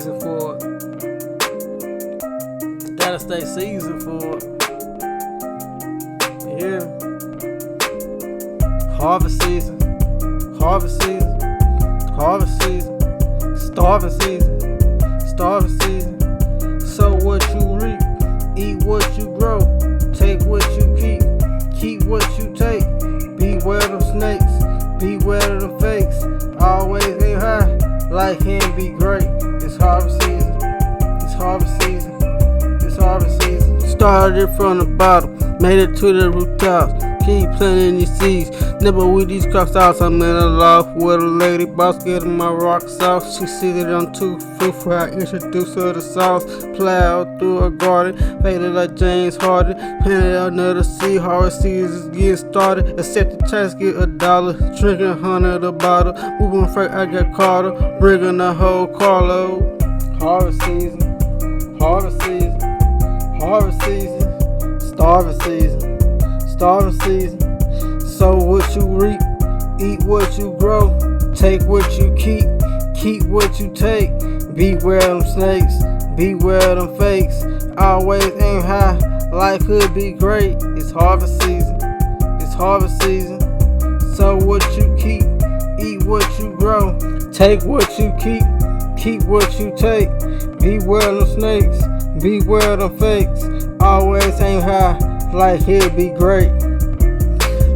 seasoned for it. Gotta stay seasoned for it. Yeah. Harvest season. Harvest season. Harvest season. Starving season. Starving season. Sow what you reap. Eat what you grow. Take what you keep. Keep what you take. Beware them snakes. Beware them fakes. Always aim high. Life can be great. It's harvest season. It's harvest season. It's harvest season. Started from the bottom. Made it to the rooftops. Keep planting these seeds. Never with these crops out. I'm in a loft with a lady boss getting my rocks off. She seated on 2 fruitful. I introduced her to sauce. Plowed through a garden. Faded like James Harden. Planted another seed. Harvest season is getting started. Accept the chance, get $1. Drinking 100 a bottle. Moving freight, I got Carter. Bringing a whole carload. Harvest season. Harvest season. Harvest season. Starving season. Starving season. Sow what you reap, eat what you grow, take what you keep what you take. Beware them snakes, beware them fakes. Always aim high, life could be great. It's harvest season, it's harvest season. Sow what you keep, eat what you grow, take what you keep what you take. Beware them snakes, beware them fakes. Always aim high, life here be great.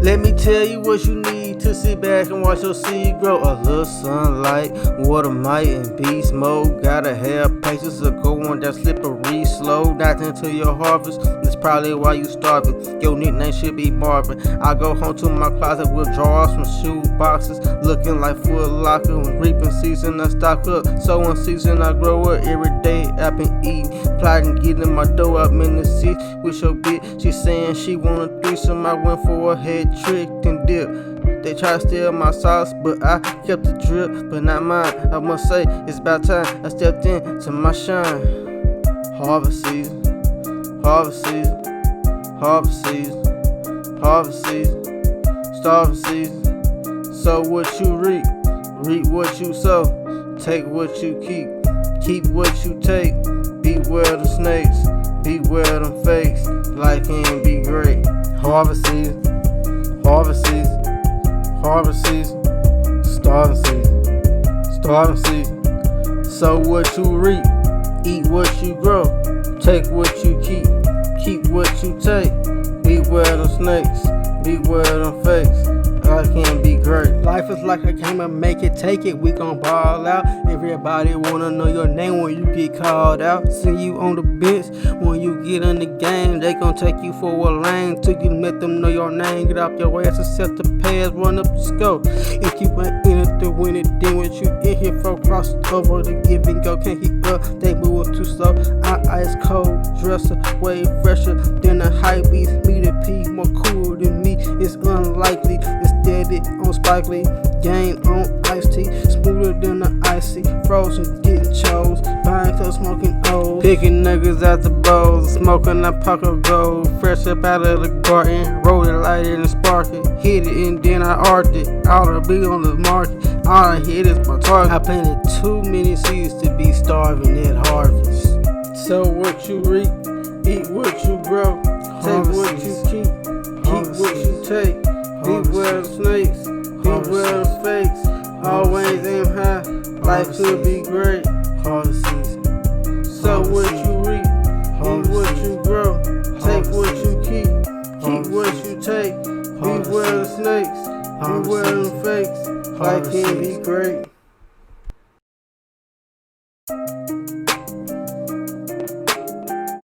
Let me tell you what you need to sit back and watch your seed grow. A little sunlight, water, might, and beast mode. Gotta have patience to go on that slippery slow. Not into your harvest, that's probably why you starving. Your nickname should be Marvin. I go home to my closet with drawers from shoe boxes, looking like Foot Locker. When reaping season, I stock up. Sowing season, I grow up every day. I've been eating, plotting, getting my dough up in the seat with your bitch. She saying she want a threesome. I went for a head tricked and dip. They try to steal my sauce, but I kept the drip, but not mine. I must say, it's about time I stepped into my shine. Harvest season, harvest season, harvest season, harvest season, starving season. Sow what you reap, reap what you sow, take what you keep what you take. Beware the snakes, beware them fakes. Life can be great. Harvest season. Harvest season, harvest season, starving season, starving season. Sow what you reap, eat what you grow, take what you keep what you take. Beware them snakes, beware them fakes. Life can be great. Life is like a game of make it, take it. We gon' ball out. Everybody wanna know your name when you get called out. See you on the bench when you get in the game. They gon' take you for a lane till you let them know your name. Get off your ass and set the pass, run up the scope. If you ain't in it to win it, then what you in here for? Cross over the give and go. Can't keep up, they moving too slow. I ice cold dresser, way fresher than the hype beast. Me the P, more cool than me. It's unlikely. It's steady on Spike Lee, game on iced tea, smoother than the icy, frozen, getting chose, buying clothes, smoking old, picking niggas out the bowls, smoking a pack of gold, fresh up out of the garden, roll it, light it and spark it, hit it and then I arced it, all the be on the market, all I hit is my target. I planted too many seeds to be starving at harvest. Sow what you reap, eat what you grow, take what you keep what you take. Beware the snakes, beware the fakes. Always aim high, life could be great. Harvest season. Sow what you reap, eat what you grow, take what you keep what you take. Beware the snakes, beware the fakes. Life can be great.